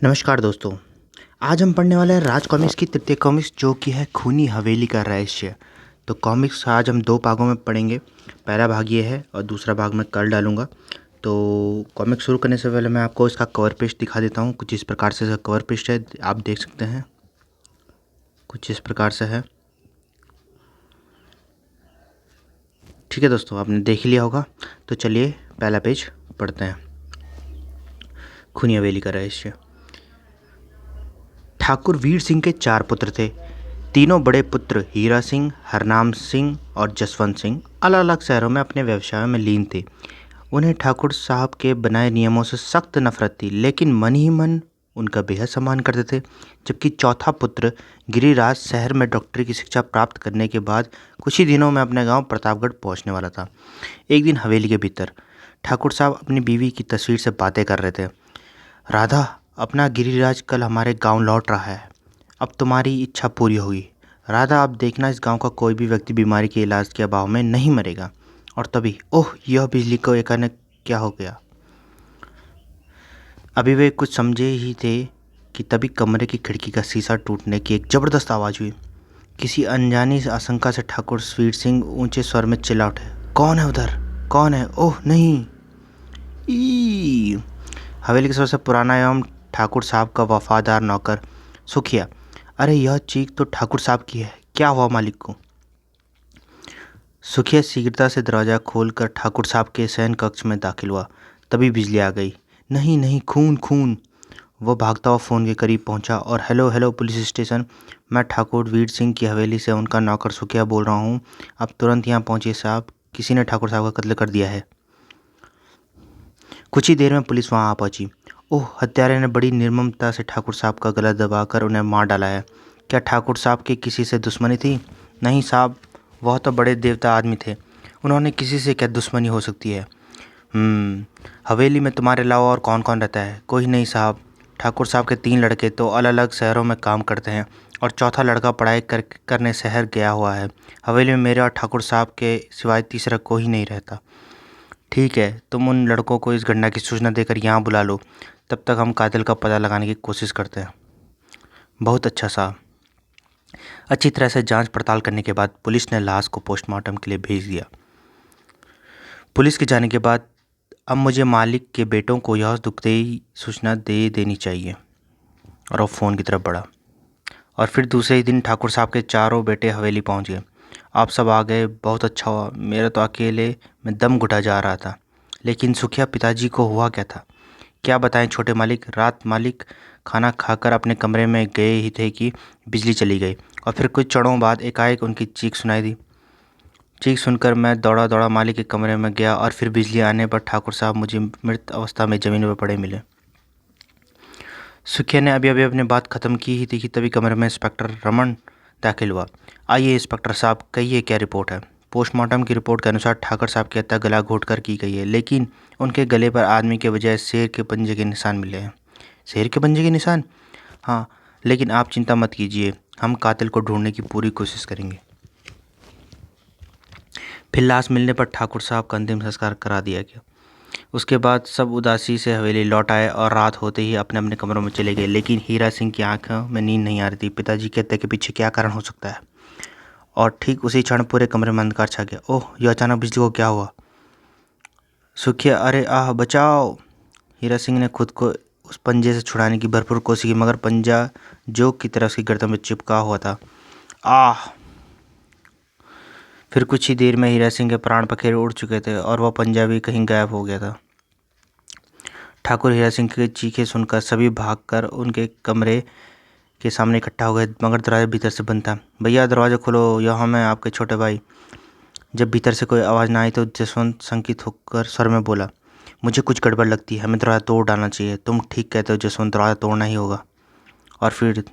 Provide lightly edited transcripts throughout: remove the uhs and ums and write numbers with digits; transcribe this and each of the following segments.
नमस्कार दोस्तों। आज हम पढ़ने वाले हैं राज कॉमिक्स की तृतीय कॉमिक्स जो कि है खूनी हवेली का रहस्य। तो कॉमिक्स आज हम दो भागों में पढ़ेंगे। पहला भाग ये है और दूसरा भाग मैं कल डालूंगा। तो कॉमिक्स शुरू करने से पहले मैं आपको इसका कवर पेज दिखा देता हूँ। कुछ इस प्रकार से इसका कवर पेज है, आप देख सकते हैं। कुछ इस प्रकार से है। ठीक है दोस्तों, आपने देख लिया होगा। तो चलिए पहला पेज पढ़ते हैं। खूनी हवेली का रहस्य। ठाकुर वीर सिंह के 4 पुत्र थे। तीनों बड़े पुत्र हीरा सिंह, हरनाम सिंह और जसवंत सिंह अलग अलग शहरों में अपने व्यवसाय में लीन थे। उन्हें ठाकुर साहब के बनाए नियमों से सख्त नफरत थी, लेकिन मन ही मन उनका बेहद सम्मान करते थे। जबकि चौथा पुत्र गिरिराज शहर में डॉक्टरी की शिक्षा प्राप्त करने के बाद कुछ ही दिनों में अपने गांव प्रतापगढ़ पहुंचने वाला था। एक दिन हवेली के भीतर ठाकुर साहब अपनी बीवी की तस्वीर से बातें कर रहे थे। राधा, अपना गिरिराज कल हमारे गांव लौट रहा है। अब तुम्हारी इच्छा पूरी होगी। राधा, अब देखना इस गांव का कोई भी व्यक्ति बीमारी के इलाज के अभाव में नहीं मरेगा। और तभी ओह, यह बिजली को अचानक क्या हो गया। अभी वे कुछ समझे ही थे कि तभी कमरे की खिड़की का शीशा टूटने की एक जबरदस्त आवाज़ हुई। किसी अनजानी आशंका से ठाकुर वीर सिंह ऊंचे स्वर में चिल्ला उठे, कौन है उधर? कौन है? ओह नहीं। ई हवेली का सबसे पुराना एवं ठाकुर साहब का वफादार नौकर सुखिया। अरे यह चीख तो ठाकुर साहब की है, क्या हुआ मालिक को? सुखिया शीघ्रता से दरवाजा खोलकर ठाकुर साहब के शयन कक्ष में दाखिल हुआ। तभी बिजली आ गई। नहीं नहीं, खून खून। वह भागता हुआ फ़ोन के करीब पहुंचा और हेलो हेलो पुलिस स्टेशन, मैं ठाकुर वीर सिंह की हवेली से उनका नौकर सुखिया बोल रहा हूँ। आप तुरंत यहाँ पहुँचिए साहब, किसी ने ठाकुर साहब का कत्ल कर दिया है। कुछ ही देर में पुलिस वहां आ पहुंची। ओह, हत्यारे ने बड़ी निर्ममता से ठाकुर साहब का गला दबाकर उन्हें मार डाला है। क्या ठाकुर साहब की किसी से दुश्मनी थी? नहीं साहब, वह तो बड़े देवता आदमी थे, उन्होंने किसी से क्या दुश्मनी हो सकती है। हवेली में तुम्हारे अलावा और कौन कौन रहता है? कोई नहीं साहब, ठाकुर साहब के 3 लड़के तो अलग अलग शहरों में काम करते हैं और चौथा लड़का पढ़ाई करने शहर गया हुआ है। हवेली में मेरे और ठाकुर साहब के सिवाय तीसरा कोई नहीं रहता। ठीक है, तुम उन लड़कों को इस घटना की सूचना देकर यहाँ बुला लो, तब तक हम कातिल का पता लगाने की कोशिश करते हैं। बहुत अच्छा साहब। अच्छी तरह से जांच पड़ताल करने के बाद पुलिस ने लाश को पोस्टमार्टम के लिए भेज दिया। पुलिस के जाने के बाद अब मुझे मालिक के बेटों को यह दुखदाई सूचना दे देनी चाहिए। और वो फ़ोन की तरफ बढ़ा। और फिर दूसरे ही दिन ठाकुर साहब के चारों बेटे हवेली पहुंच गए। आप सब आ गए, बहुत अच्छा हुआ। मेरा तो अकेले में दम घुटा जा रहा था। लेकिन सुखिया पिताजी को हुआ क्या था? क्या बताएं छोटे मालिक। रात मालिक खाना खाकर अपने कमरे में गए ही थे कि बिजली चली गई और फिर कुछ क्षणों बाद एकाएक उनकी चीख सुनाई दी। चीख सुनकर मैं दौड़ा दौड़ा मालिक के कमरे में गया और फिर बिजली आने पर ठाकुर साहब मुझे मृत अवस्था में ज़मीन पर पड़े मिले। सुखिया ने अभी अभी अपनी बात खत्म की ही थी कि तभी कमरे में इंस्पेक्टर रमन दाखिल हुआ। आइए इंस्पेक्टर साहब, कहिए क्या रिपोर्ट है? पोस्टमार्टम की रिपोर्ट के अनुसार ठाकुर साहब की हत्या गला घोंटकर की गई है, लेकिन उनके गले पर आदमी के बजाय शेर के पंजे के निशान मिले हैं। शेर के पंजे के निशान? हाँ, लेकिन आप चिंता मत कीजिए, हम कातिल को ढूंढने की पूरी कोशिश करेंगे। फिर लाश मिलने पर ठाकुर साहब का अंतिम संस्कार करा दिया गया। उसके बाद सब उदासी से हवेली लौट आए और रात होते ही अपने अपने कमरों में चले गए। लेकिन हीरा सिंह की आंखों में नींद नहीं आ रही थी। पिताजी की हत्या के पीछे क्या कारण हो सकता है? और ठीक उसी क्षण पूरे कमरे में अंधकार छा गया। ओह, यह अचानक बिजली को क्या हुआ? सुखिया, अरे आह, बचाओ। हीरा सिंह ने खुद को उस पंजे से छुड़ाने की भरपूर कोशिश की, मगर पंजा जोक की तरह उसकी गर्दन में चिपका हुआ था। आह। फिर कुछ ही देर में हीरा सिंह के प्राण पखेरु उड़ चुके थे और वह पंजा भी कहीं गायब हो गया था। ठाकुर हीरा सिंह की चीखें सुनकर सभी भागकर उनके कमरे के सामने इकट्ठा हो गए, मगर दरवाजा भीतर से बंद था। भैया दरवाज़ा खोलो, यह हम हैं आपके छोटे भाई। जब भीतर से कोई आवाज़ ना आई तो जसवंत शंकित होकर स्वर में बोला, मुझे कुछ गड़बड़ लगती है, हमें दरवाज़ा तोड़ डालना चाहिए। तुम ठीक कहते हो जसवंत, दरवाज़ा तोड़ना ही होगा। और फिर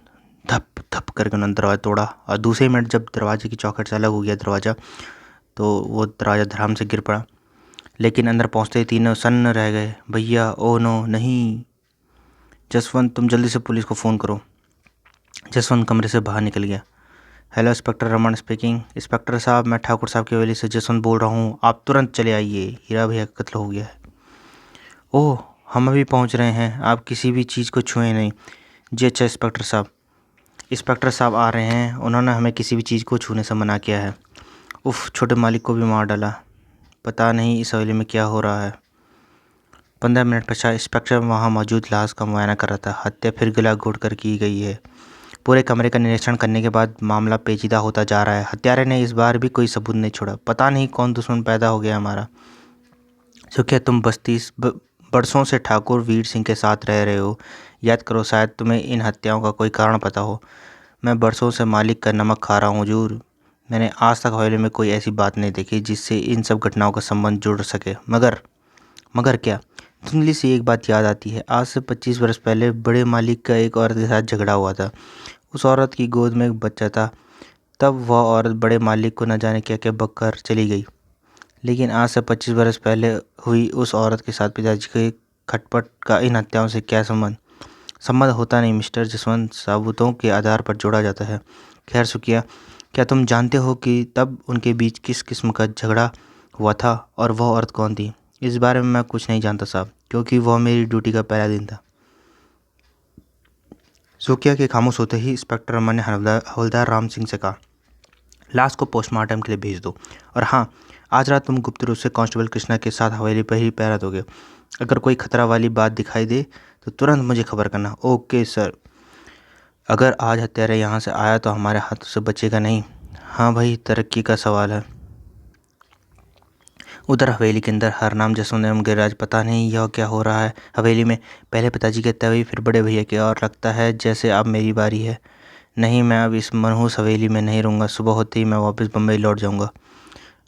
धप धप करके उन्होंने दरवाज़ा तोड़ा और दूसरे मिनट जब दरवाजे की चौखट से अलग हो गया दरवाज़ा, तो वो दरवाज़ा धड़ाम से गिर पड़ा। लेकिन अंदर पहुंचते ही तीनों सन्न रह गए। भैया, ओ नो, नहीं। जसवंत, तुम जल्दी से पुलिस को फ़ोन करो। जसवंत कमरे से बाहर निकल गया। Hello, inspector Raman speaking. Inspector साहब, मैं ठाकुर साहब की हवेली से जसवंत बोल रहा हूँ, आप तुरंत चले आइए, हीरा भैया का कत्ल हो गया है। ओह हम अभी पहुंच रहे हैं, आप किसी भी चीज़ को छुएं नहीं। जी अच्छा इंस्पेक्टर साहब। इंस्पेक्टर साहब आ रहे हैं, उन्होंने हमें किसी भी चीज़ को छूने से मना किया है। उफ, छोटे मालिक को भी मार डाला। पता नहीं इस हवेली में क्या हो रहा है। 15 मिनट पश्चात इंस्पेक्टर वहां मौजूद लाश का मुआयना कर रहा था। हत्या फिर गला घोटकर की गई है। पूरे कमरे का निरीक्षण करने के बाद मामला पेचीदा होता जा रहा है। हत्यारे ने इस बार भी कोई सबूत नहीं छोड़ा। पता नहीं कौन दुश्मन पैदा हो गया हमारा। सुखिया, तुम बरसों से ठाकुर वीर सिंह के साथ रह रहे हो। याद करो, शायद तुम्हें इन हत्याओं का कोई कारण पता हो। मैं बरसों से मालिक का नमक खा रहा हूँ हुजूर। मैंने आज तक हवेली में कोई ऐसी बात नहीं देखी जिससे इन सब घटनाओं का संबंध जुड़ सके। मगर क्या? धुंधली सी एक बात याद आती है। आज से 25 वर्ष पहले बड़े मालिक का एक औरत के साथ झगड़ा हुआ था। उस औरत की गोद में एक बच्चा था। तब वह औरत बड़े मालिक को न जाने क्या क्या बककर चली गई। लेकिन आज से 25 वर्ष पहले हुई उस औरत के साथ पिताजी के खटपट का इन हत्याओं से क्या संबंध? संबंध होता नहीं मिस्टर जसवंत, सबूतों के आधार पर जोड़ा जाता है। खैर सुखिया, क्या तुम जानते हो कि तब उनके बीच किस किस्म का झगड़ा हुआ था और वह औरत कौन थी? इस बारे में मैं कुछ नहीं जानता साहब, क्योंकि वह मेरी ड्यूटी का पहला दिन था। सुखिया के खामोश होते ही इंस्पेक्टर रमन ने हवलदार राम सिंह से कहा, लाश को पोस्टमार्टम के लिए भेज दो। और हाँ, आज रात तुम गुप्त रूप से कांस्टेबल कृष्णा के साथ हवेली पर ही पहरा दोगे। अगर कोई खतरा वाली बात दिखाई दे तो तुरंत मुझे खबर करना। Okay sir. अगर आज हत्यारा यहाँ से आया तो हमारे हाथों से बचेगा नहीं। हाँ भाई, तरक्की का सवाल है। उधर हवेली के अंदर हरनाम जसवंत एवं गिरिराज, पता नहीं यह क्या हो रहा है हवेली में। पहले पिताजी के तवे, फिर बड़े भैया के, और लगता है जैसे अब मेरी बारी है। नहीं, मैं अब इस मनहूस हवेली में नहीं रहूँगा। सुबह होते ही मैं वापस बम्बई लौट जाऊँगा।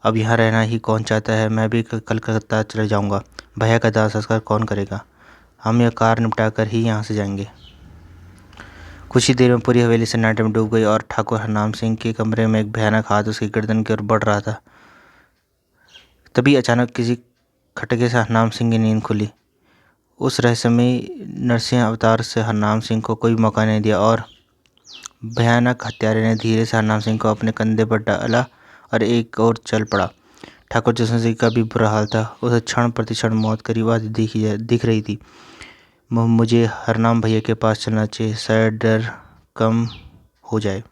अब यहाँ रहना ही कौन चाहता है। मैं भी कलकत्ता चले जाऊँगा। भैया का दाह संस्कार कौन करेगा? हम यह कार निपटा कर ही यहाँ से जाएंगे। कुछ ही देर में पूरी हवेली सन्नाटे में डूब गई और ठाकुर हरनाम सिंह के कमरे में एक भयानक हाथ उसकी गर्दन की ओर बढ़ रहा था। तभी अचानक किसी खटके से हरनाम सिंह की नींद खुली। उस रहस्यमयी नरसिंह अवतार से हरनाम सिंह को कोई मौका नहीं दिया और भयानक हत्यारे ने धीरे से हरनाम सिंह को अपने कंधे पर डाला और एक और चल पड़ा। ठाकुर जसवंत सिंह का भी बुरा हाल था। उसे क्षण प्रतिक्षण मौत करीब आती दिख रही थी। मुझे हरनाम भैया के पास चलना चाहिए, शायद डर कम हो जाए।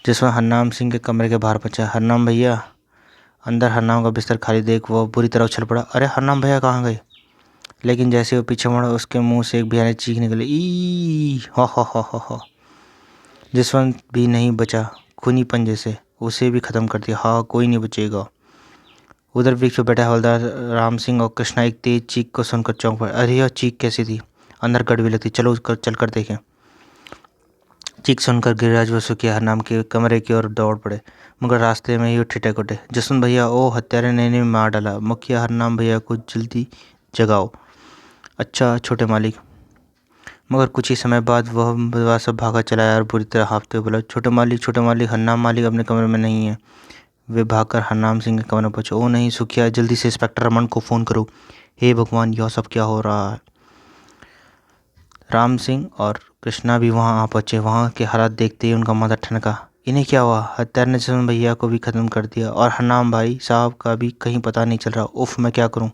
जसवंत हरनाम सिंह के कमरे के बाहर पहुंचा। हरनाम भैया। अंदर हरनाम का बिस्तर खाली देख वह बुरी तरह उछल पड़ा। अरे हरनाम भैया कहाँ गए? लेकिन जैसे वो पीछे मुड़ा, उसके मुंह से एक भयानक चीख निकली। ई हो हो। जसवंत भी नहीं बचा। खूनी पंजे से उसे भी खत्म कर दिया। हाँ, कोई नहीं बचेगा। उधर वृक्ष पर बैठा हवलदार राम सिंह और कृष्णा एक तेज चीख को सुनकर चौंक पड़े। अरे यह चीख कैसी थी? अंदर कड़वी लगती। चलो चल कर देखें। चीख सुनकर गिरिराज व सुखिया हरनाम के कमरे की ओर दौड़ पड़े, मगर रास्ते में ही ठिठक उठे। जसवंत भैया, ओ हत्यारे ने मार डाला। मुखिया, हरनाम भैया को जल्दी जगाओ। अच्छा छोटे मालिक। मगर कुछ ही समय बाद वह सब भागा चला आया और बुरी तरह हाँफते हुए बोला, छोटे मालिक, हरनाम मालिक अपने कमरे में नहीं है। वे भागकर हरनाम सिंह के कमरे में पहुंचे। ओ नहीं सुखिया, जल्दी से इंस्पेक्टर रमन को फ़ोन करो। हे भगवान, यह सब क्या हो रहा है? राम सिंह और कृष्णा भी वहां आ पहुंचे। वहां के हालात देखते ही उनका माथा ठनका। इन्हें क्या हुआ? हत्यारे ने जसवंत भैया को भी खत्म कर दिया और हरनाम भाई साहब का भी कहीं पता नहीं चल रहा। उफ, मैं क्या करूं?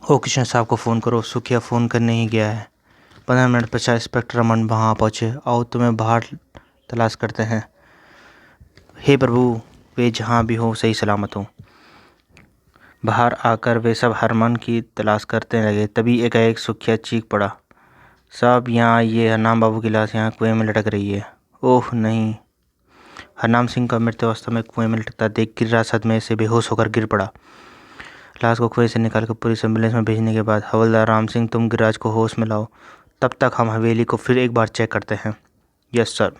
ओ कृष्ण साहब को फ़ोन करो। सुखिया फ़ोन करने ही गया है। 15 मिनट पश्चात इंस्पेक्टर रमन वहाँ पहुँचे। आओ तुम्हें बाहर तलाश करते हैं। हे प्रभु, वे जहाँ भी हो सही सलामत हो। बाहर आकर वे सब हरमन की तलाश करते लगे। तभी एकाएक सुखिया चीख पड़ा, साहब यहाँ आइए, हरनाम बाबू की लाश यहाँ कुएं में लटक रही है। ओह नहीं। हरनाम सिंह का मृत्यावस्था में कुएं में लटकता देख गिरिराज सदमे से बेहोश होकर गिर पड़ा। लाश को कुएं से निकालकर पुलिस एम्बुलेंस में भेजने के बाद हवलदार राम सिंह, तुम गिरिराज को होश में लाओ। तब तक हम हवेली को फिर एक बार चेक करते हैं। Yes sir.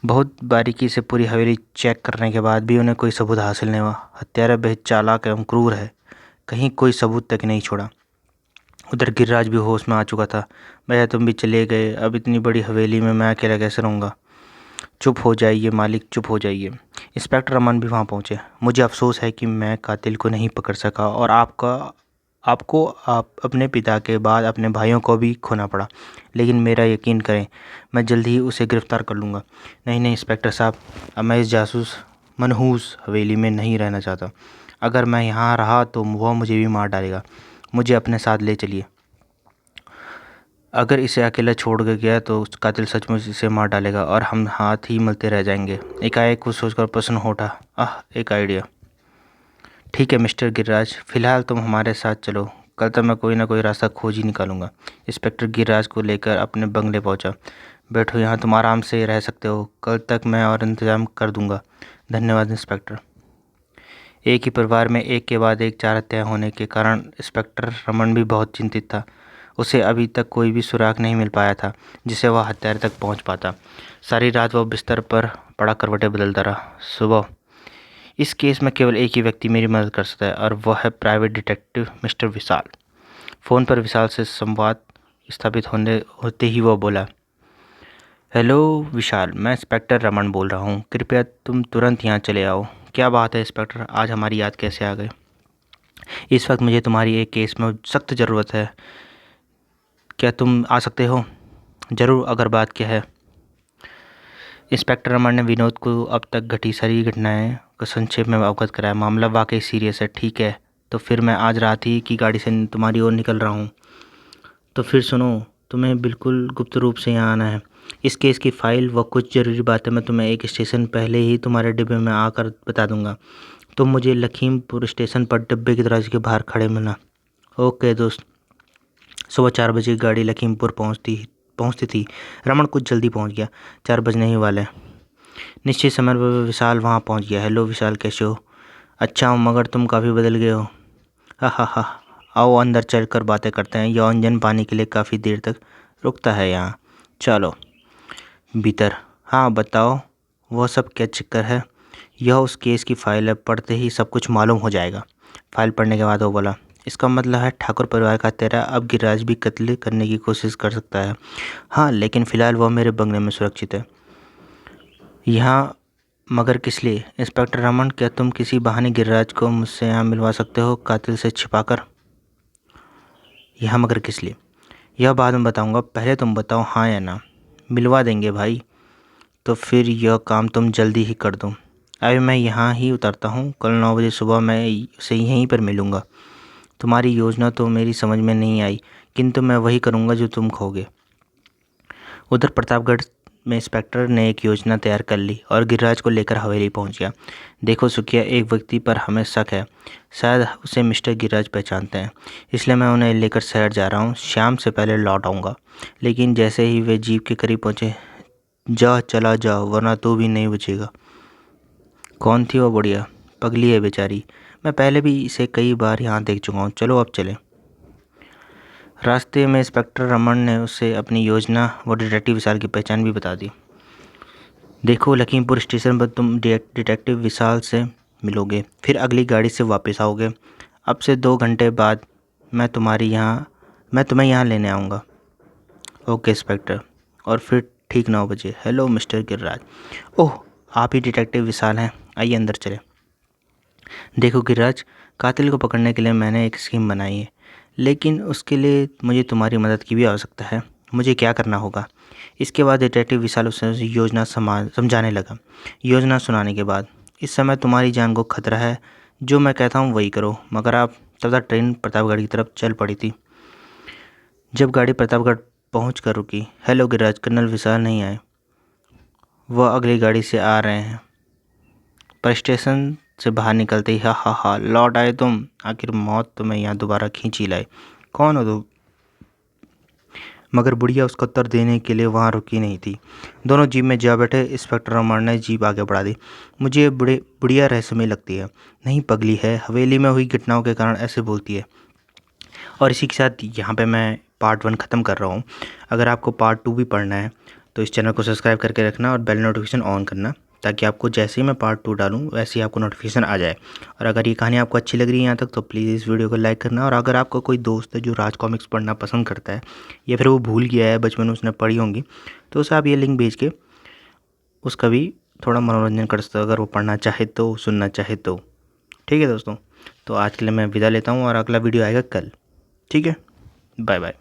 बहुत बारीकी से पूरी हवेली चेक करने के बाद भी उन्हें कोई सबूत हासिल नहीं हुआ। हत्यारा बेहद चालाक एवं क्रूर है, कहीं कोई सबूत तक नहीं छोड़ा। उधर गिरिराज भी होश में आ चुका था। भैया तुम भी चले गए, अब इतनी बड़ी हवेली में मैं अकेला कैसे रहूँगा? चुप हो जाइए मालिक, चुप हो जाइए। इंस्पेक्टर रमन भी वहाँ पहुँचे। मुझे अफसोस है कि मैं कातिल को नहीं पकड़ सका और आपको अपने पिता के बाद अपने भाइयों को भी खोना पड़ा। लेकिन मेरा यकीन करें, मैं जल्द ही उसे गिरफ्तार कर लूँगा। नहीं इंस्पेक्टर साहब, अब मैं इस मनहूस हवेली में नहीं रहना चाहता। अगर मैं यहाँ रहा तो वह मुझे भी मार डालेगा। मुझे अपने साथ ले चलिए। अगर इसे अकेला छोड़ के गया तो कातिल सचमुच इसे मार डालेगा और हम हाथ ही मलते रह जाएंगे। एकाएक कुछ सोचकर प्रसन्न हो उठा। एक आइडिया। ठीक है मिस्टर गिरिराज, फिलहाल तुम हमारे साथ चलो। कल तक मैं कोई ना कोई रास्ता खोज ही निकालूंगा। इंस्पेक्टर गिरिराज को लेकर अपने बंगले पहुंचा। बैठो, यहाँ तुम आराम से रह सकते हो। कल तक मैं और इंतजाम कर दूंगा। धन्यवाद इंस्पेक्टर। एक ही परिवार में एक के बाद एक 4 हत्याएं होने के कारण इंस्पेक्टर रमन भी बहुत चिंतित था। उसे अभी तक कोई भी सुराग नहीं मिल पाया था जिससे वह हत्यारे तक पहुंच पाता। सारी रात वह बिस्तर पर पड़ा करवटें बदलता रहा। सुबह इस केस में केवल एक ही व्यक्ति मेरी मदद कर सकता है और वह है प्राइवेट डिटेक्टिव मिस्टर विशाल। फ़ोन पर विशाल से संवाद स्थापित होते ही वह बोला, हेलो विशाल, मैं इंस्पेक्टर रमन बोल रहा हूँ। कृपया तुम तुरंत यहाँ चले आओ। क्या बात है इंस्पेक्टर, आज हमारी याद कैसे आ गई? इस वक्त मुझे तुम्हारी एक केस में सख्त ज़रूरत है। क्या तुम आ सकते हो? ज़रूर, अगर बात क्या है? इंस्पेक्टर रमन ने विनोद को अब तक घटी सारी घटनाएं को संक्षेप में अवगत कराया। मामला वाकई सीरियस है। ठीक है, तो फिर मैं आज रात ही की गाड़ी से तुम्हारी ओर निकल रहा हूँ। तो फिर सुनो, तुम्हें बिल्कुल गुप्त रूप से यहाँ आना है। इस केस की फाइल व कुछ ज़रूरी बातें मैं तुम्हें एक स्टेशन पहले ही तुम्हारे डिब्बे में आकर बता दूंगा। तुम मुझे लखीमपुर स्टेशन पर डिब्बे के दरवाजे के बाहर खड़े मिलना। ओके दोस्त। सुबह 4 बजे गाड़ी लखीमपुर पहुंचती थी। रमन कुछ जल्दी पहुंच गया। 4 बजने ही वाले। निश्चित समय पर विशाल वहां पहुंच गया। हेलो विशाल, कैसे हो? अच्छा हूँ, मगर तुम काफ़ी बदल गए हो। हा। आओ अंदर चलकर बातें करते हैं। यह इंजन पानी के लिए काफ़ी देर तक रुकता है यहाँ। चलो भीतर। हाँ बताओ, वह सब क्या चक्कर है? यह उस केस की फाइल है, पढ़ते ही सब कुछ मालूम हो जाएगा। फाइल पढ़ने के बाद वो बोला, इसका मतलब है ठाकुर परिवार का तेरा अब गिरिराज भी कत्ल करने की कोशिश कर सकता है। हाँ, लेकिन फ़िलहाल वह मेरे बंगले में सुरक्षित है। यहाँ मगर किस लिए? इंस्पेक्टर रमन, क्या तुम किसी बहाने गिरिराज को मुझसे यहाँ मिलवा सकते हो, कातिल से छिपाकर? यहाँ मगर किस लिए? यह बाद में बताऊँगा, पहले तुम बताओ हाँ या ना। मिलवा देंगे भाई, तो फिर यह काम तुम जल्दी ही कर दो। अभी मैं यहाँ ही उतरता हूँ। कल 9 बजे सुबह मैं उसे यहीं पर मिलूँगा। तुम्हारी योजना तो मेरी समझ में नहीं आई, किंतु मैं वही करूँगा जो तुम कहोगे। उधर प्रतापगढ़ में इंस्पेक्टर ने एक योजना तैयार कर ली और गिरिराज को लेकर हवेली पहुंच गया। देखो सुखिया, एक व्यक्ति पर हमें शक है। शायद उसे मिस्टर गिरिराज पहचानते हैं, इसलिए मैं उन्हें लेकर शहर जा रहा हूँ। शाम से पहले लौट आऊँगा। लेकिन जैसे ही वे जीप के करीब पहुँचे, जा चला जा, वरना तू भी नहीं बचेगा। कौन थी वो बुढ़िया? पगली है बेचारी। मैं पहले भी इसे कई बार यहाँ देख चुका हूँ। चलो अब चलें। रास्ते में इंस्पेक्टर रमन ने उसे अपनी योजना व डिटेक्टिव विशाल की पहचान भी बता दी। देखो, लखीमपुर स्टेशन पर तुम डिटेक्टिव विशाल से मिलोगे, फिर अगली गाड़ी से वापस आओगे। अब से 2 घंटे बाद मैं तुम्हें यहाँ लेने आऊँगा। Okay inspector. और फिर ठीक 9 बजे। Hello mister Giriraj. ओह, आप ही डिटेक्टिव विशाल हैं, आइए अंदर चले। देखो गिरिराज, कातिल को पकड़ने के लिए मैंने एक स्कीम बनाई है, लेकिन उसके लिए मुझे तुम्हारी मदद की भी आवश्यकता है। मुझे क्या करना होगा? इसके बाद डिटेक्टिव विशाल उसे योजना समझाने लगा। योजना सुनाने के बाद, इस समय तुम्हारी जान को खतरा है। जो मैं कहता हूँ वही करो। मगर आप तब तक ट्रेन प्रतापगढ़ की तरफ चल पड़ी थी। जब गाड़ी प्रतापगढ़ पहुँच कर रुकी, हेलो गिरिराज, कर्नल विशाल नहीं आए। वह अगली गाड़ी से आ रहे हैं। पर स्टेशन से बाहर निकलते ही हा, लौट आए तुम। आखिर मौत तुम्हें यहाँ दोबारा खींच ही लाई। कौन हो तुम? मगर बुढ़िया उसका उत्तर देने के लिए वहाँ रुकी नहीं थी। दोनों जीप में जा बैठे। इंस्पेक्टर रमन ने जीप आगे बढ़ा दी। मुझे बुढ़िया रहस्यमय लगती है। नहीं, पगली है, हवेली में हुई घटनाओं के कारण ऐसे बोलती है। और इसी के साथ यहाँ पे मैं पार्ट 1 ख़त्म कर रहा हूँ। अगर आपको पार्ट 2 भी पढ़ना है तो इस चैनल को सब्सक्राइब करके रखना और बेल नोटिफिकेशन ऑन करना, ताकि आपको जैसे ही मैं पार्ट 2 डालूँ वैसे ही आपको नोटिफिकेशन आ जाए। और अगर ये कहानी आपको अच्छी लग रही है यहाँ तक, तो प्लीज़ इस वीडियो को लाइक करना। और अगर आपका कोई दोस्त है जो राज कॉमिक्स पढ़ना पसंद करता है, या फिर वो भूल गया है, बचपन में उसने पढ़ी होंगी, तो उसे आप ये लिंक भेज के उसका भी थोड़ा मनोरंजन कर सकते हो, अगर वो पढ़ना चाहे तो, सुनना चाहे तो। ठीक है दोस्तों, तो आज के लिए मैं विदा लेता हूँ और अगला वीडियो आएगा कल। ठीक है, बाय बाय।